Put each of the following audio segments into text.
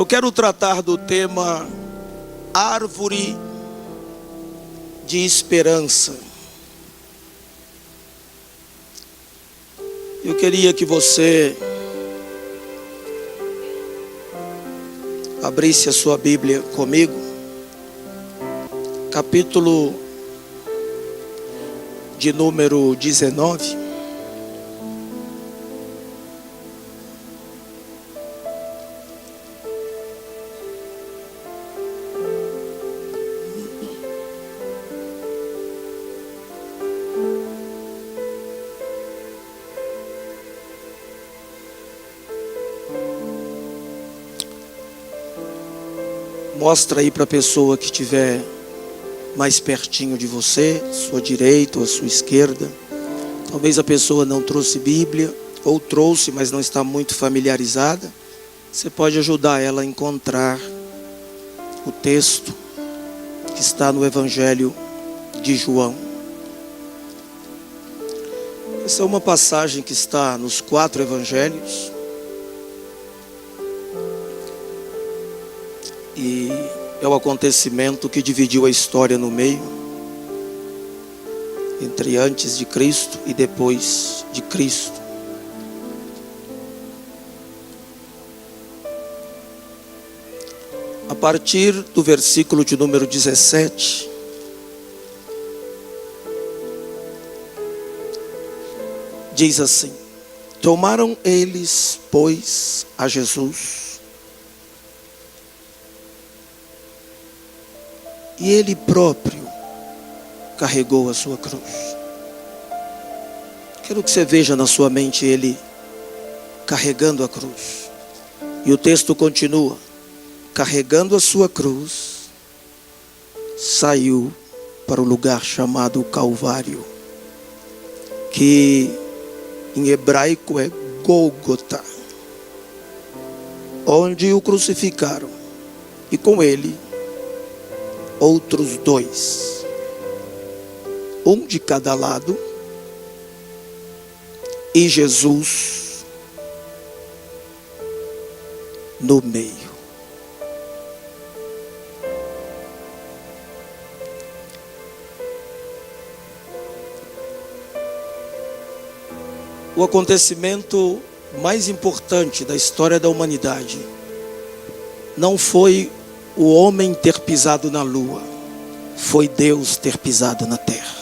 Eu quero tratar do tema Árvore de Esperança. Eu queria que você abrisse a sua Bíblia comigo, capítulo de número 19. Mostra aí para a pessoa que estiver mais pertinho de você, sua direita ou a sua esquerda. Talvez a pessoa não trouxe Bíblia, ou trouxe, mas não está muito familiarizada. Você pode ajudar ela a encontrar o texto que está no Evangelho de João. Essa é uma passagem que está nos 4 Evangelhos. E é o acontecimento que dividiu a história no meio, entre antes de Cristo e depois de Cristo. A partir do versículo de número 17, diz assim: tomaram eles, pois, a Jesus, e ele próprio carregou a sua cruz. Quero que você veja na sua mente ele carregando a cruz. E o texto continua: carregando a sua cruz, saiu para o lugar chamado Calvário, que em hebraico é Gólgota, onde o crucificaram, e com ele outros 2, um de cada lado, e Jesus no meio. O acontecimento mais importante da história da humanidade não foi o homem ter pisado na lua, foi Deus ter pisado na terra.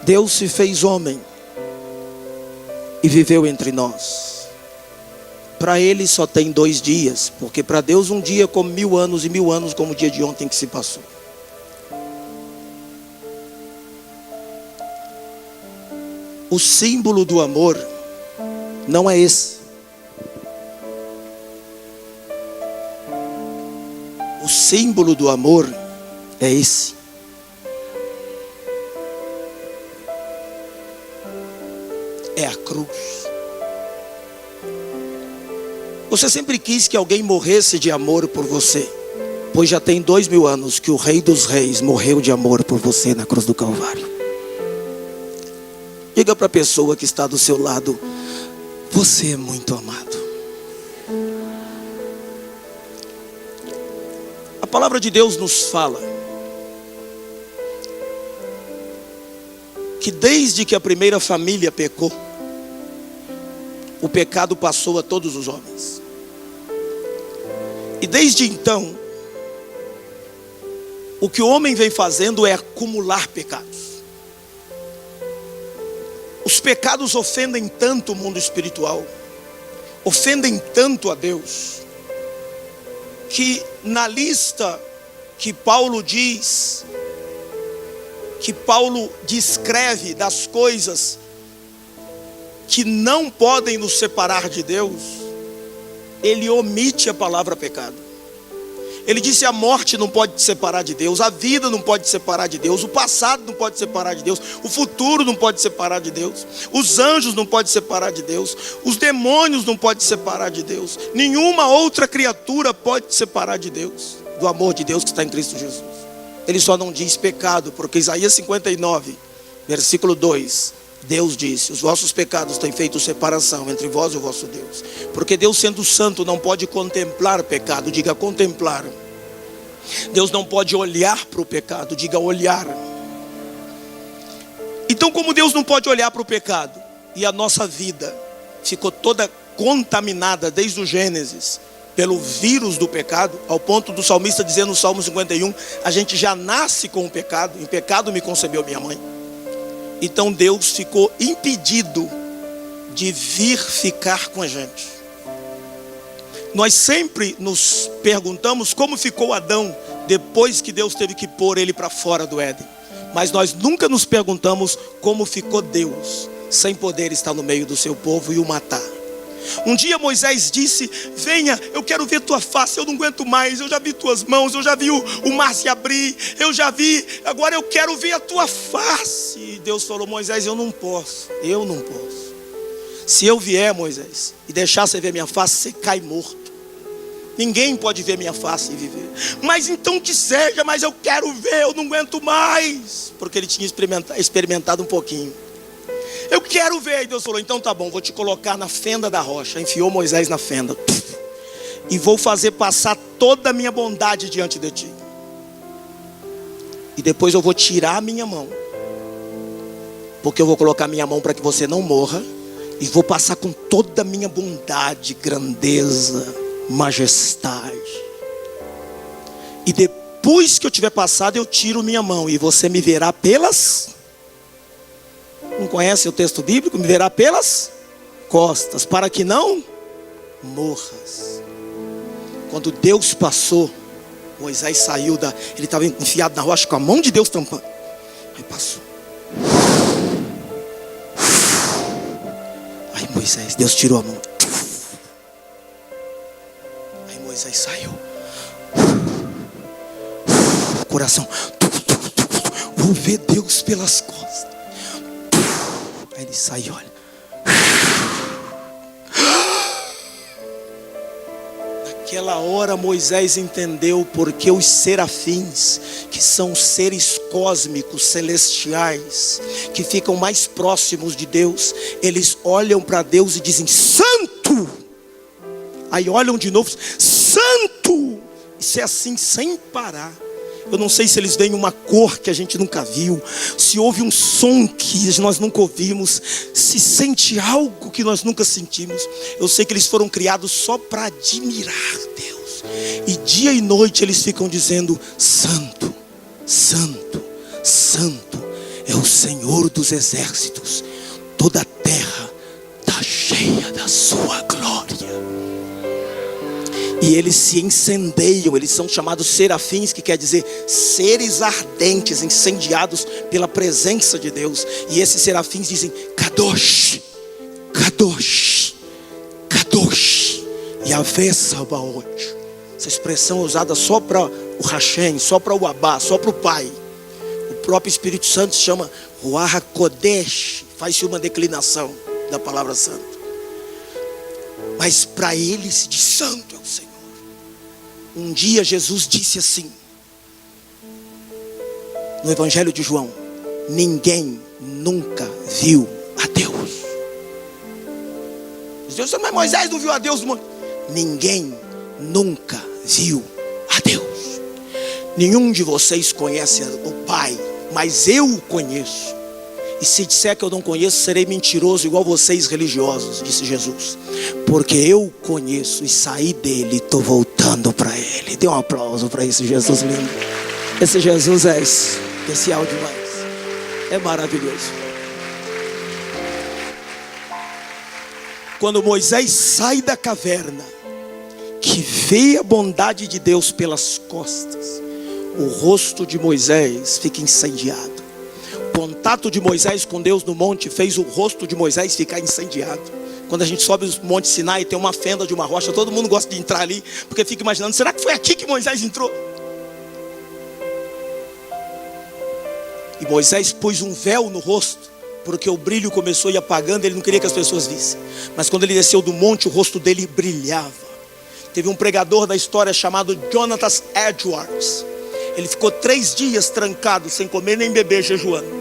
Deus se fez homem e viveu entre nós. Para ele só tem 2 dias, porque para Deus um dia é como 1000 anos, e 1000 anos como o dia de ontem que se passou. O símbolo do amor não é esse. O símbolo do amor é esse. É a cruz. Você sempre quis que alguém morresse de amor por você, pois já tem 2000 anos que o Rei dos Reis morreu de amor por você na cruz do Calvário. Diga para a pessoa que está do seu lado: você é muito amado. A palavra de Deus nos fala que desde que a primeira família pecou, o pecado passou a todos os homens. E desde então, o que o homem vem fazendo é acumular pecados. Os pecados ofendem tanto o mundo espiritual, ofendem tanto a Deus, que na lista que Paulo diz, que Paulo descreve das coisas que não podem nos separar de Deus, ele omite a palavra pecado. Ele disse: a morte não pode te separar de Deus, a vida não pode te separar de Deus, o passado não pode te separar de Deus, o futuro não pode te separar de Deus, os anjos não podem te separar de Deus, os demônios não podem te separar de Deus, nenhuma outra criatura pode te separar de Deus, do amor de Deus que está em Cristo Jesus. Ele só não diz pecado, porque Isaías 59, versículo 2, Deus disse: os vossos pecados têm feito separação entre vós e o vosso Deus. Porque Deus, sendo santo, não pode contemplar pecado. Diga contemplar. Deus não pode olhar para o pecado. Diga olhar. Então, como Deus não pode olhar para o pecado, e a nossa vida ficou toda contaminada desde o Gênesis pelo vírus do pecado, ao ponto do salmista dizer no Salmo 51, a gente já nasce com o pecado, em pecado me concebeu minha mãe. Então Deus ficou impedido de vir ficar com a gente. Nós sempre nos perguntamos como ficou Adão depois que Deus teve que pôr ele para fora do Éden. Mas nós nunca nos perguntamos como ficou Deus sem poder estar no meio do seu povo e o matar. Um dia Moisés disse: venha, eu quero ver tua face, eu não aguento mais, eu já vi tuas mãos, eu já vi o mar se abrir, eu já vi, agora eu quero ver a tua face. E Deus falou: Moisés, eu não posso. Se eu vier, Moisés, e deixar você ver minha face, você cai morto. Ninguém pode ver minha face e viver. Mas então que seja, mas eu quero ver, eu não aguento mais. Porque ele tinha experimentado um pouquinho. Eu quero ver. E Deus falou: então tá bom, vou te colocar na fenda da rocha. Enfiou Moisés na fenda. E vou fazer passar toda a minha bondade diante de ti. E depois eu vou tirar a minha mão. Porque eu vou colocar a minha mão para que você não morra. E vou passar com toda a minha bondade, grandeza, majestade. E depois que eu tiver passado, eu tiro minha mão. E você me verá pelas... Não conhece o texto bíblico? Me verá pelas costas, para que não morras. Quando Deus passou, Moisés saiu ele estava enfiado na rocha com a mão de Deus tampando. Aí passou. Aí Moisés, Deus tirou a mão. Aí Moisés saiu. Coração. Vou ver Deus pelas costas. Aí ele sai e olha. Naquela hora Moisés entendeu porque os serafins, que são seres cósmicos, celestiais, que ficam mais próximos de Deus, eles olham para Deus e dizem: santo! Aí olham de novo: santo! Isso é assim sem parar. Eu não sei se eles veem uma cor que a gente nunca viu, se ouve um som que nós nunca ouvimos, se sente algo que nós nunca sentimos. Eu sei que eles foram criados só para admirar Deus. E dia e noite eles ficam dizendo: santo, santo, santo é o Senhor dos exércitos. Toda a terra está cheia da sua glória. E eles se incendeiam, eles são chamados serafins, que quer dizer seres ardentes, incendiados pela presença de Deus. E esses serafins dizem: Kadosh, Kadosh, Kadosh, Yahvé Sabaoth. Essa expressão é usada só para o Hashem, só para o Abá, só para o Pai. O próprio Espírito Santo se chama Ruach HaKodesh, faz-se uma declinação da palavra santo. Mas para ele se diz: santo é o Senhor. Um dia Jesus disse assim, no Evangelho de João: ninguém nunca viu a Deus. Deus, mas Moisés não viu a Deus. Ninguém nunca viu a Deus. Nenhum de vocês conhece o Pai, mas eu o conheço. E se disser que eu não conheço, serei mentiroso igual vocês religiosos, disse Jesus. Porque eu conheço e saí dele e estou voltando para ele. Dê um aplauso para esse Jesus lindo. Esse Jesus é especial demais. É maravilhoso. Quando Moisés sai da caverna, que vê a bondade de Deus pelas costas, o rosto de Moisés fica incendiado. O contato de Moisés com Deus no monte fez o rosto de Moisés ficar incendiado. Quando a gente sobe o monte Sinai, tem uma fenda de uma rocha, todo mundo gosta de entrar ali, porque fica imaginando: será que foi aqui que Moisés entrou? E Moisés pôs um véu no rosto, porque o brilho começou a ir apagando, ele não queria que as pessoas vissem. Mas quando ele desceu do monte, o rosto dele brilhava. Teve um pregador da história chamado Jonathan Edwards. Ele ficou 3 dias trancado, sem comer nem beber, jejuando.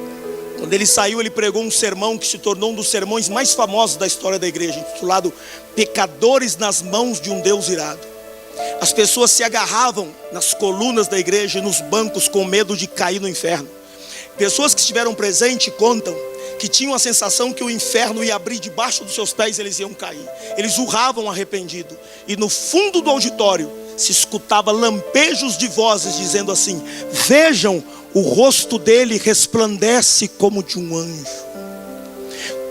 Quando ele saiu, ele pregou um sermão que se tornou um dos sermões mais famosos da história da igreja, intitulado Pecadores nas mãos de um Deus irado. As pessoas se agarravam nas colunas da igreja e nos bancos com medo de cair no inferno. Pessoas que estiveram presentes contam que tinham a sensação que o inferno ia abrir debaixo dos seus pés e eles iam cair. Eles urravam arrependido. E no fundo do auditório se escutava lampejos de vozes dizendo assim: vejam, o rosto dele resplandece como de um anjo.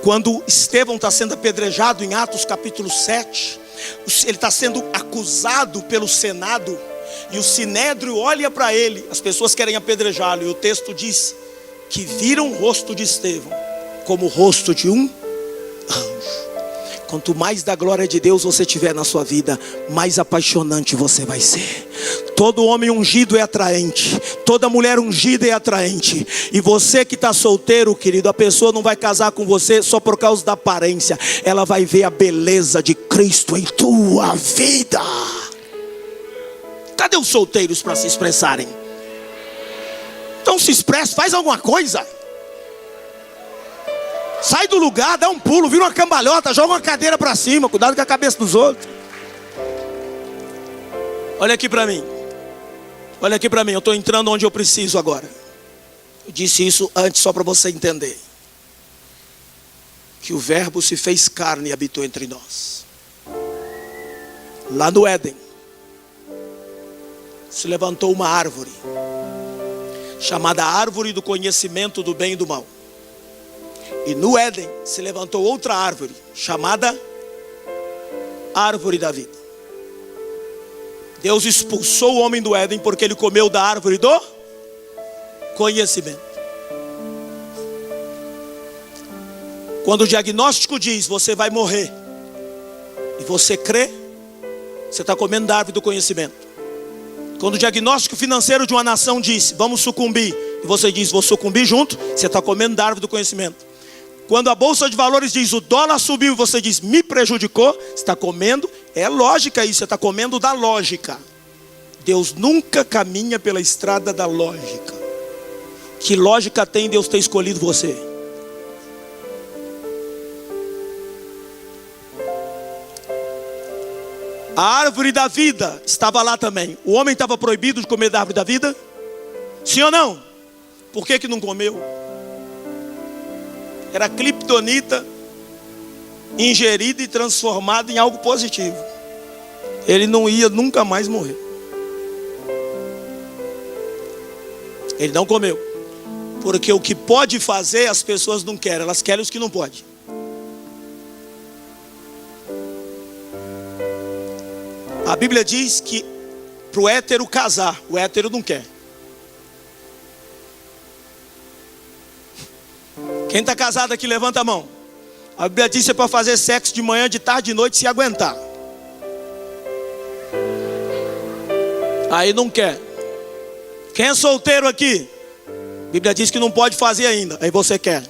Quando Estevão está sendo apedrejado em Atos capítulo 7, ele está sendo acusado pelo Senado, e o Sinédrio olha para ele, as pessoas querem apedrejá-lo, e o texto diz que viram o rosto de Estevão como o rosto de um anjo. Quanto mais da glória de Deus você tiver na sua vida, mais apaixonante você vai ser. Todo homem ungido é atraente, toda mulher ungida é atraente. E você que está solteiro, querido, a pessoa não vai casar com você só por causa da aparência. Ela vai ver a beleza de Cristo em tua vida. Cadê os solteiros para se expressarem? Então se expressa, faz alguma coisa. Sai do lugar, dá um pulo, vira uma cambalhota, joga uma cadeira para cima. Cuidado com a cabeça dos outros. Olha aqui para mim. Olha aqui para mim, eu estou entrando onde eu preciso agora. Eu disse isso antes só para você entender. Que o verbo se fez carne e habitou entre nós. Lá no Éden se levantou uma árvore chamada árvore do conhecimento do bem e do mal. E no Éden se levantou outra árvore chamada árvore da vida. Deus expulsou o homem do Éden porque ele comeu da árvore do conhecimento. Quando o diagnóstico diz você vai morrer, e você crê, você está comendo da árvore do conhecimento. Quando o diagnóstico financeiro de uma nação diz vamos sucumbir, e você diz vou sucumbir junto, você está comendo da árvore do conhecimento. Quando a bolsa de valores diz o dólar subiu e você diz me prejudicou, você está comendo, é lógica isso, você está comendo da lógica. Deus nunca caminha pela estrada da lógica. Que lógica tem Deus ter escolhido você? A árvore da vida estava lá também. O homem estava proibido de comer da árvore da vida? Sim ou não? Por que não comeu? Era criptonita ingerida e transformada em algo positivo. Ele não ia nunca mais morrer. Ele não comeu. Porque o que pode fazer as pessoas não querem. Elas querem os que não podem. A Bíblia diz que para o hétero casar, o hétero não quer. Quem está casado aqui, levanta a mão. A Bíblia diz que é para fazer sexo de manhã, de tarde, de noite, se aguentar. Aí não quer. Quem é solteiro aqui? A Bíblia diz que não pode fazer ainda. Aí você quer.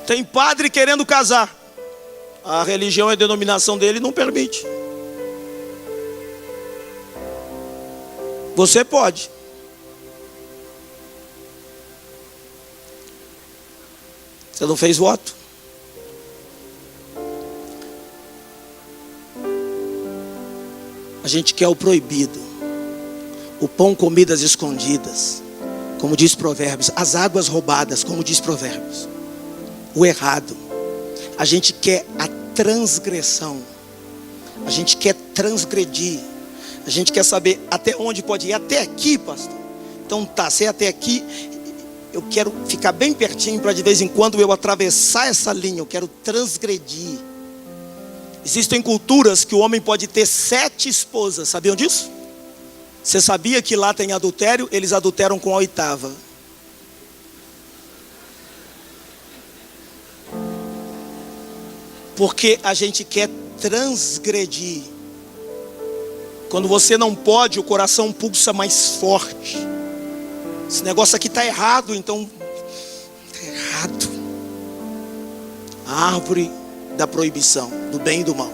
Tem padre querendo casar. A religião e a denominação dele não permite. Você pode. Você não fez voto? A gente quer o proibido. O pão comido às escondidas, como diz Provérbios. As águas roubadas, como diz Provérbios. O errado. A gente quer a transgressão. A gente quer transgredir. A gente quer saber até onde pode ir. Até aqui, pastor. Então tá, se é até aqui, eu quero ficar bem pertinho para de vez em quando eu atravessar essa linha. Eu quero transgredir. Existem culturas que o homem pode ter 7 esposas. Sabiam disso? Você sabia que lá tem adultério? Eles adulteram com a 8ª. Porque a gente quer transgredir. Quando você não pode, o coração pulsa mais forte. Esse negócio aqui está errado, então está errado. A árvore da proibição, do bem e do mal.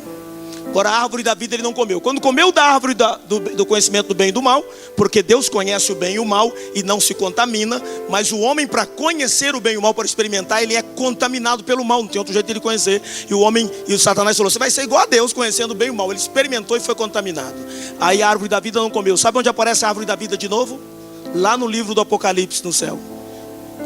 Agora a árvore da vida ele não comeu. Quando comeu da árvore do conhecimento do bem e do mal, porque Deus conhece o bem e o mal e não se contamina. Mas o homem, para conhecer o bem e o mal, para experimentar, ele é contaminado pelo mal. Não tem outro jeito de ele conhecer. E o homem, e o Satanás falou: você vai ser igual a Deus conhecendo o bem e o mal. Ele experimentou e foi contaminado. Aí a árvore da vida não comeu. Sabe onde aparece a árvore da vida de novo? Lá no livro do Apocalipse, no céu.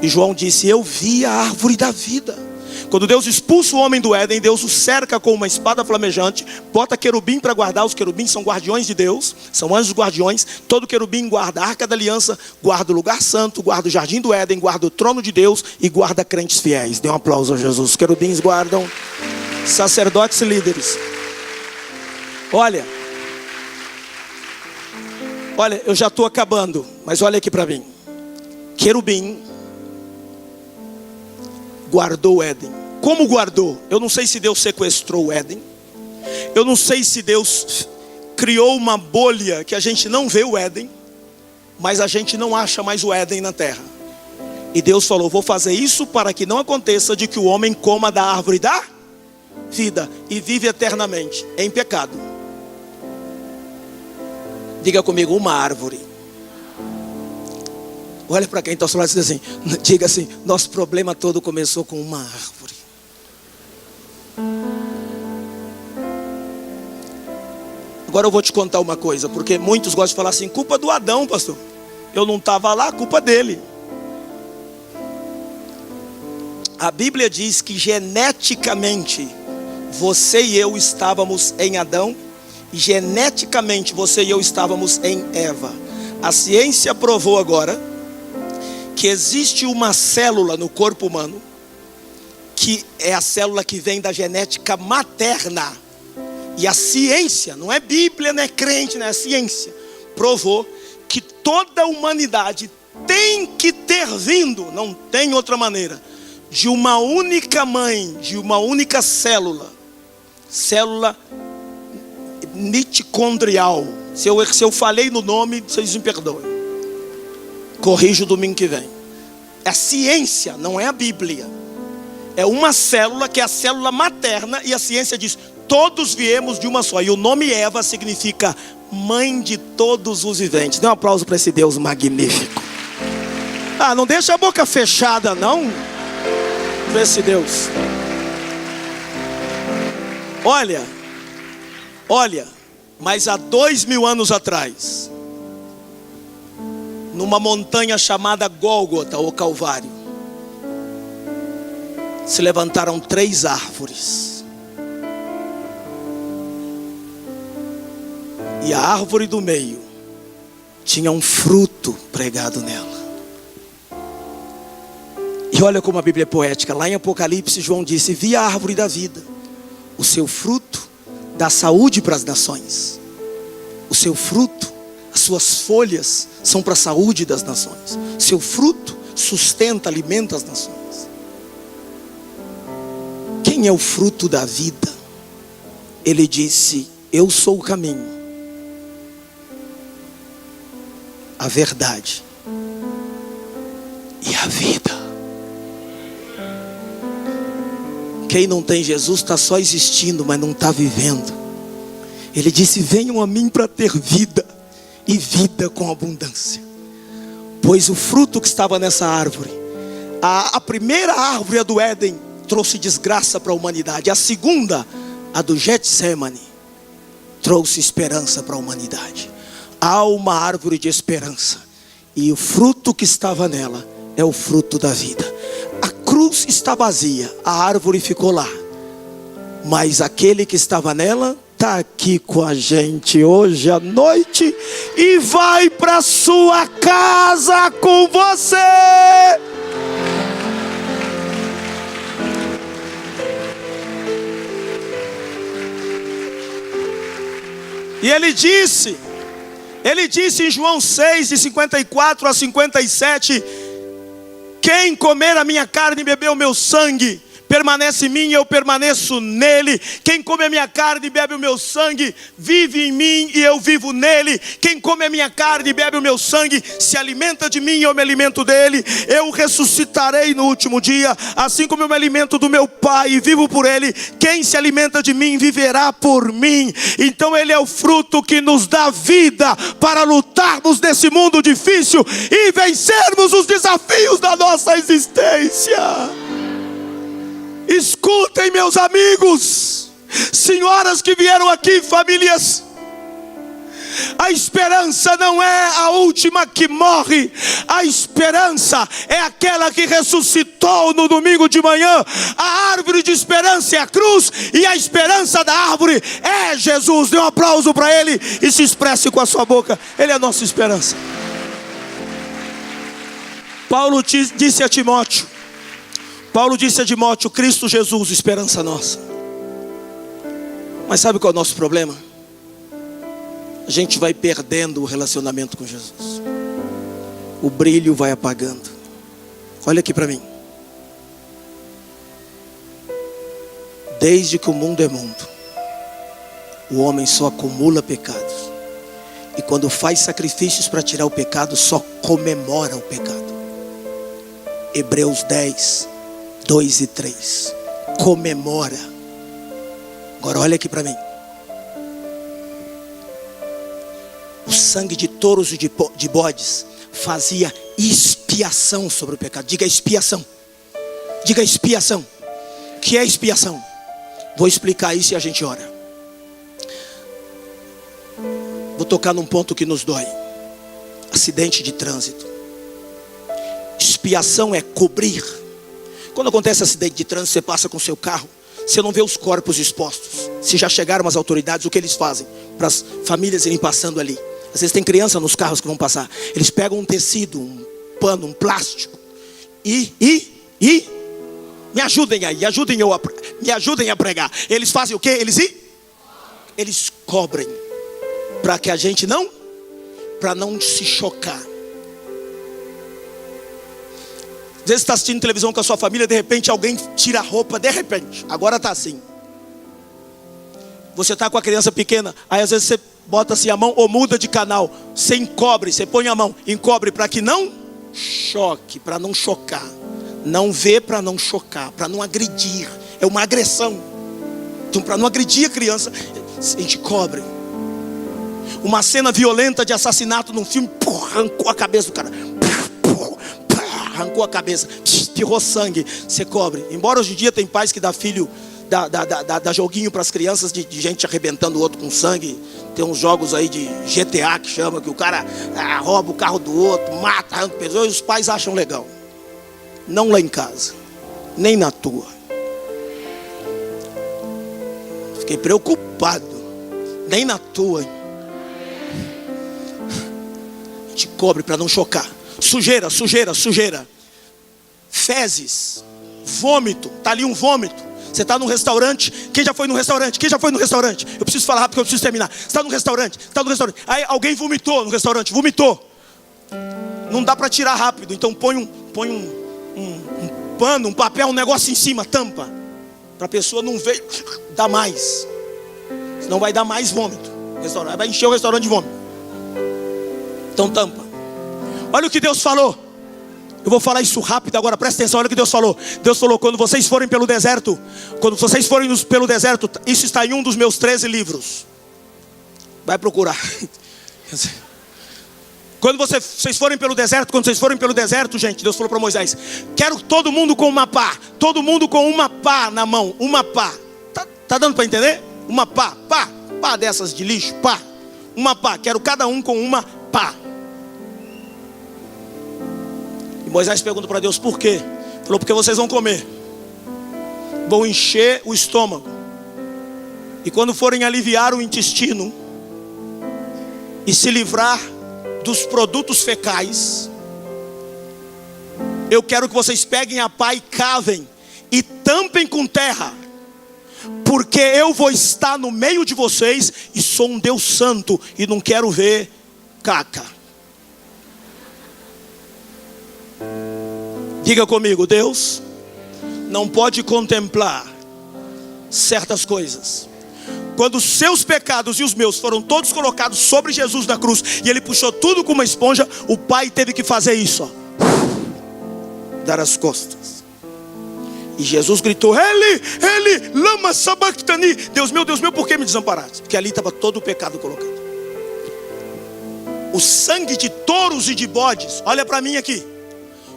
E João disse: eu vi a árvore da vida. Quando Deus expulsa o homem do Éden, Deus o cerca com uma espada flamejante, bota querubim para guardar. Os querubins são guardiões de Deus, são anjos guardiões. Todo querubim guarda a arca da aliança, guarda o lugar santo, guarda o jardim do Éden, guarda o trono de Deus e guarda crentes fiéis. Dê um aplauso a Jesus. Os querubins guardam sacerdotes e líderes. Olha, eu já estou acabando, mas olha aqui para mim. Querubim guardou o Éden. Como guardou? Eu não sei se Deus sequestrou o Éden. Eu não sei se Deus criou uma bolha que a gente não vê o Éden, mas a gente não acha mais o Éden na terra. E Deus falou: vou fazer isso para que não aconteça de que o homem coma da árvore da vida e vive eternamente em pecado. Diga comigo: uma árvore. Olha para quem está ao seu lado e diz assim, diga assim: nosso problema todo começou com uma árvore. Agora eu vou te contar uma coisa, porque muitos gostam de falar assim: culpa do Adão, pastor. Eu não estava lá, culpa dele. A Bíblia diz que geneticamente você e eu estávamos em Adão, e geneticamente você e eu estávamos em Eva. A ciência provou agora que existe uma célula no corpo humano, que é a célula que vem da genética materna. E a ciência, não é Bíblia, não é crente, não é ciência, provou que toda a humanidade tem que ter vindo, não tem outra maneira, de uma única mãe, de uma única célula mitocondrial. Se eu falei no nome, vocês me perdoem. Corrijo domingo que vem. É a ciência, não é a Bíblia. É uma célula que é a célula materna, e a ciência diz: todos viemos de uma só. E o nome Eva significa mãe de todos os viventes. Dê um aplauso para esse Deus magnífico. Não deixa a boca fechada não, para esse Deus. Olha, mas há 2000 anos atrás, numa montanha chamada Gólgota, ou Calvário, se levantaram 3 árvores. E a árvore do meio tinha um fruto pregado nela. E olha como a Bíblia é poética. Lá em Apocalipse, João disse: vi a árvore da vida. O seu fruto dá saúde para as nações. O seu fruto, as suas folhas são para a saúde das nações. Seu fruto sustenta, alimenta as nações. Quem é o fruto da vida? Ele disse: eu sou o caminho, a verdade e a vida. Quem não tem Jesus está só existindo, mas não está vivendo. Ele disse: venham a mim para ter vida, e vida com abundância. Pois o fruto que estava nessa árvore, a primeira árvore, a do Éden, trouxe desgraça para a humanidade. A segunda, a do Getsemane, trouxe esperança para a humanidade. Há uma árvore de esperança, e o fruto que estava nela é o fruto da vida. A cruz está vazia, a árvore ficou lá, mas aquele que estava nela está aqui com a gente hoje à noite e vai para sua casa com você. E ele disse em João 6, de 54 a 57: quem comer a minha carne e beber o meu sangue permanece em mim e eu permaneço nele. Quem come a minha carne e bebe o meu sangue, vive em mim e eu vivo nele. Quem come a minha carne e bebe o meu sangue, se alimenta de mim e eu me alimento dele. Eu ressuscitarei no último dia, assim como eu me alimento do meu Pai e vivo por ele. Quem se alimenta de mim viverá por mim. Então ele é o fruto que nos dá vida para lutarmos nesse mundo difícil e vencermos os desafios da nossa existência. Escutem, meus amigos, senhoras que vieram aqui, famílias, a esperança não é a última que morre. A esperança é aquela que ressuscitou no domingo de manhã. A árvore de esperança é a cruz, e a esperança da árvore é Jesus. Dê um aplauso para ele e se expresse com a sua boca. Ele é a nossa esperança. Paulo disse a Timóteo, Cristo Jesus, esperança nossa. Mas sabe qual é o nosso problema? A gente vai perdendo o relacionamento com Jesus. O brilho vai apagando. Olha aqui para mim. Desde que o mundo é mundo, o homem só acumula pecados. E quando faz sacrifícios para tirar o pecado, só comemora o pecado. Hebreus 10, 2 e 3. Comemora. Agora olha aqui para mim. O sangue de touros e de bodes fazia expiação sobre o pecado. Diga expiação. Diga expiação. O que é expiação? Vou explicar isso e a gente ora. Vou tocar num ponto que nos dói. Acidente de trânsito. Expiação é cobrir. Quando acontece acidente de trânsito, você passa com o seu carro, você não vê os corpos expostos. Se já chegaram as autoridades, o que eles fazem? Para as famílias irem passando ali. Às vezes tem criança nos carros que vão passar. Eles pegam um tecido, um pano, um plástico e me ajudem aí, me ajudem a pregar. Eles fazem o quê? Eles cobrem para que a gente para não se chocar. Às vezes você está assistindo televisão com a sua família, de repente alguém tira a roupa, de repente, agora está assim. Você está com a criança pequena, aí às vezes você bota assim a mão ou muda de canal. Você encobre, você põe a mão, encobre para que não choque, para não chocar. Não vê para não chocar, para não agredir. É uma agressão. Então para não agredir a criança, a gente cobre. Uma cena violenta de assassinato num filme, arrancou a cabeça do cara. Arrancou a cabeça, espirrou sangue, você cobre. Embora hoje em dia tem pais que dá filho, dá joguinho para as crianças de gente arrebentando o outro com sangue. Tem uns jogos aí de GTA que chama, que o cara rouba o carro do outro, mata, arranca pessoas, e os pais acham legal. Não lá em casa, nem na tua. Fiquei preocupado. Nem na tua. A gente cobre para não chocar. Sujeira. Fezes. Vômito. Está ali um vômito. Você está num restaurante. Quem já foi no restaurante? Eu preciso falar rápido porque eu preciso terminar. Você está no restaurante. Aí alguém vomitou no restaurante. Não dá para tirar rápido. Então põe um pano, um papel, um negócio em cima. Tampa. Para a pessoa não ver. Dá mais. Senão vai dar mais vômito. Vai encher o restaurante de vômito. Então tampa. Olha o que Deus falou. Eu vou falar isso rápido agora, presta atenção, olha o que Deus falou. Deus falou, quando vocês forem pelo deserto, isso está em um dos meus 13 livros. Vai procurar. Quando vocês forem pelo deserto, gente, Deus falou para Moisés, quero todo mundo com uma pá na mão, uma pá. Tá dando para entender? Uma pá dessas de lixo, uma pá, quero cada um com uma pá. Moisés pergunta para Deus, por quê? Falou, porque vocês vão comer, vão encher o estômago, e quando forem aliviar o intestino e se livrar dos produtos fecais, eu quero que vocês peguem a pá e cavem e tampem com terra, porque eu vou estar no meio de vocês e sou um Deus santo e não quero ver caca. Diga comigo, Deus não pode contemplar certas coisas. Quando os seus pecados e os meus foram todos colocados sobre Jesus na cruz, e ele puxou tudo com uma esponja, o Pai teve que fazer isso, ó, dar as costas. E Jesus gritou: Ele, lama sabachthani. Deus meu, por que me desamparaste? Porque ali estava todo o pecado colocado. O sangue de touros e de bodes, olha para mim aqui.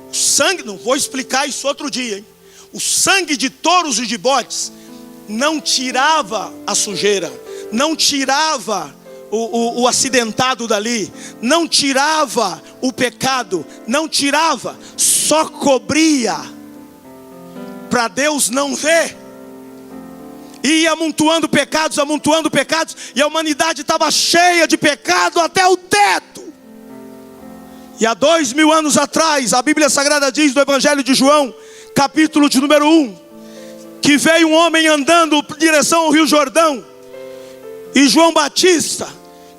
O sangue, não vou explicar isso outro dia, hein? O sangue de touros e de bodes não tirava a sujeira, não tirava o acidentado dali, não tirava o pecado, não tirava, só cobria, para Deus não ver. E ia amontoando pecados, e a humanidade estava cheia de pecado até o teto. E há 2000 anos atrás, a Bíblia Sagrada diz no Evangelho de João, capítulo de número 1, que veio um homem andando em direção ao Rio Jordão, e João Batista,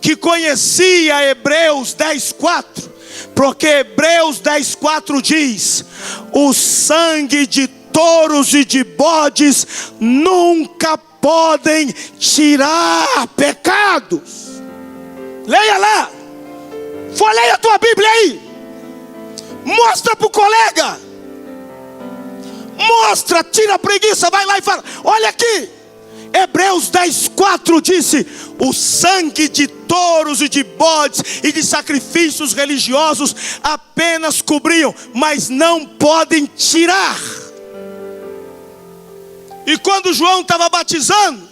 que conhecia Hebreus 10:4, porque Hebreus 10:4 diz: o sangue de touros e de bodes nunca podem tirar pecados. Leia lá, folheia a tua Bíblia aí, mostra para o colega, mostra, tira a preguiça, vai lá e fala: olha aqui, Hebreus 10:4 disse: o sangue de touros e de bodes e de sacrifícios religiosos apenas cobriam, mas não podem tirar. E quando João estava batizando,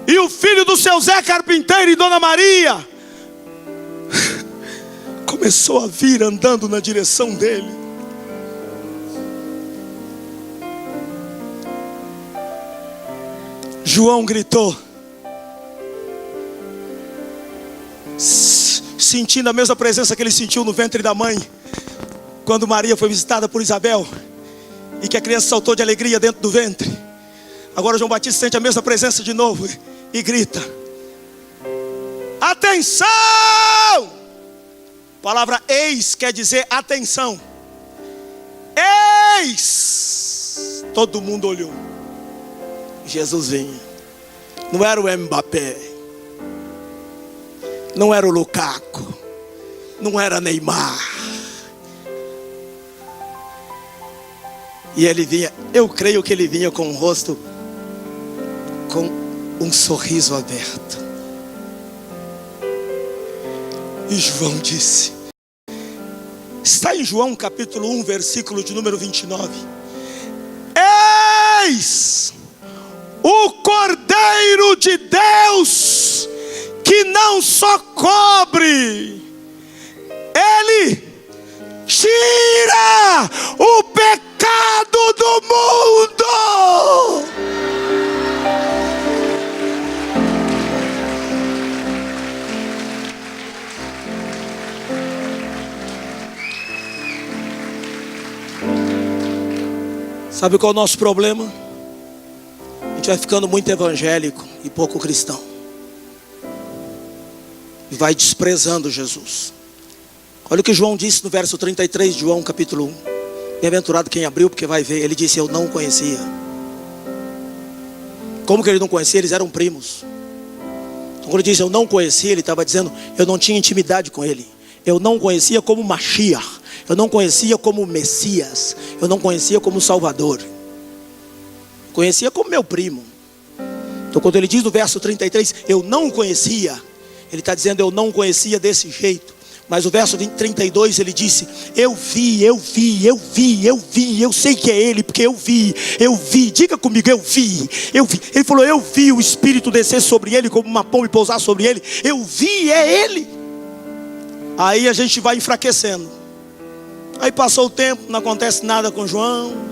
e o filho do seu Zé Carpinteiro e Dona Maria começou a vir andando na direção dele, João gritou, sentindo a mesma presença que ele sentiu no ventre da mãe, quando Maria foi visitada por Isabel, e que a criança saltou de alegria dentro do ventre. Agora João Batista sente a mesma presença de novo, e grita: atenção! A palavra eis quer dizer atenção. Eis! Todo mundo olhou. Jesus vinha. Não era o Mbappé, não era o Lukaku, não era Neymar. E ele vinha, eu creio que ele vinha com o rosto, com um sorriso aberto. E João disse, está em João capítulo 1, versículo de número 29. Eis o Cordeiro de Deus, que não só cobre, ele tira o pecado do mundo. Sabe qual é o nosso problema? A gente vai ficando muito evangélico e pouco cristão, e vai desprezando Jesus. Olha o que João disse no verso 33 de João capítulo 1. Bem-aventurado quem abriu, porque vai ver. Ele disse, eu não conhecia. Como que ele não conhecia? Eles eram primos. Então, quando ele disse eu não conhecia, ele estava dizendo, eu não tinha intimidade com ele. Eu não conhecia como Mashiach. Eu não conhecia como Messias. Eu não conhecia como Salvador. Conhecia como meu primo. Então quando ele diz no verso 33, eu não conhecia, ele está dizendo, eu não conhecia desse jeito. Mas o verso 32 ele disse, eu vi, eu sei que é ele, porque eu vi, diga comigo, eu vi. Ele falou, eu vi o Espírito descer sobre ele como uma pomba e pousar sobre ele. Eu vi, é ele. Aí a gente vai enfraquecendo. Aí passou o tempo, não acontece nada com João.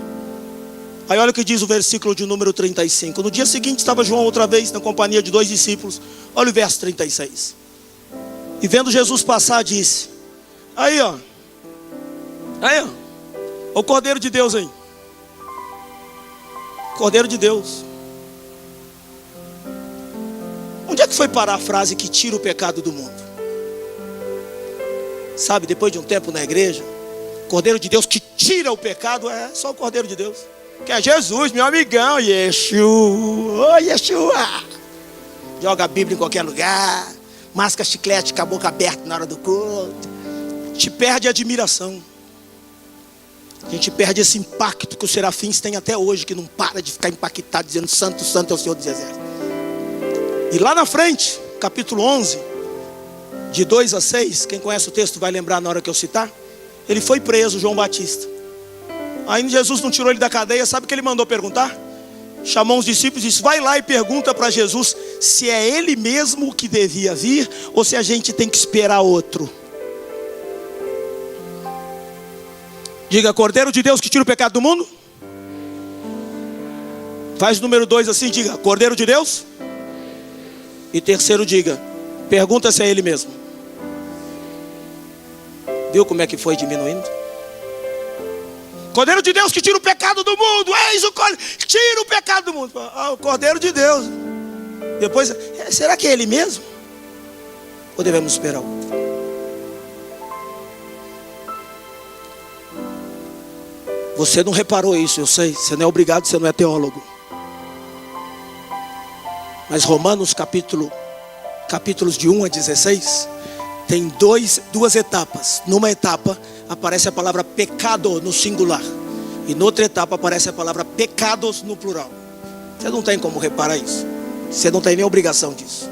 Aí olha o que diz o versículo de número 35. No dia seguinte estava João outra vez na companhia de 2 discípulos. Olha o verso 36. E vendo Jesus passar, disse, aí ó, o Cordeiro de Deus aí. Cordeiro de Deus. Onde é que foi parar a frase que tira o pecado do mundo? Sabe, depois de um tempo na igreja, Cordeiro de Deus que tira o pecado, é só o Cordeiro de Deus. Que é Jesus, meu amigão, Yeshua, Yeshua. Joga a Bíblia em qualquer lugar, masca chiclete com a boca aberta na hora do culto. Te perde a admiração. A gente perde esse impacto que os serafins têm até hoje, que não para de ficar impactado, dizendo santo, santo é o Senhor dos Exércitos. E lá na frente, capítulo 11, de 2 a 6, quem conhece o texto vai lembrar na hora que eu citar. Ele foi preso, João Batista. Aí Jesus não tirou ele da cadeia, sabe o que ele mandou perguntar? Chamou os discípulos e disse: vai lá e pergunta para Jesus se é ele mesmo que devia vir, ou se a gente tem que esperar outro. Diga: Cordeiro de Deus que tira o pecado do mundo. Faz o número 2 assim, diga: Cordeiro de Deus. E terceiro, diga: pergunta se é ele mesmo. Viu como é que foi diminuindo? Cordeiro de Deus que tira o pecado do mundo. Eis o Cordeiro, tira o pecado do mundo. Ah, o Cordeiro de Deus. Depois, será que é ele mesmo? Ou devemos esperar outro? Você não reparou isso, eu sei. Você não é obrigado, você não é teólogo. Mas Romanos capítulos de 1 a 16 tem duas etapas. Numa etapa aparece a palavra pecado no singular, e noutra etapa aparece a palavra pecados no plural. Você não tem como reparar isso. Você não tem nem obrigação disso.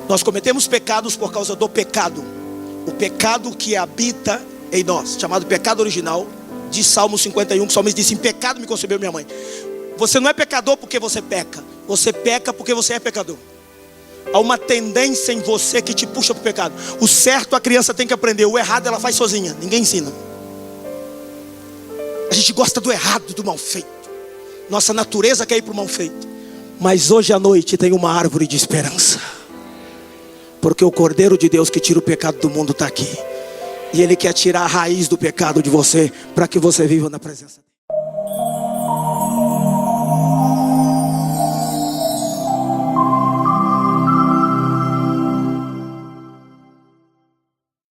Nós cometemos pecados por causa do pecado. O pecado que habita em nós, chamado pecado original, de Salmo 51, que o salmista disse: em pecado me concebeu minha mãe. Você não é pecador porque você peca. Você peca porque você é pecador. Há uma tendência em você que te puxa para o pecado. O certo a criança tem que aprender, o errado ela faz sozinha, ninguém ensina. A gente gosta do errado, do mal feito. Nossa natureza quer ir para o mal feito. Mas hoje à noite tem uma árvore de esperança, porque o Cordeiro de Deus que tira o pecado do mundo está aqui. E Ele quer tirar a raiz do pecado de você, para que você viva na presença dele.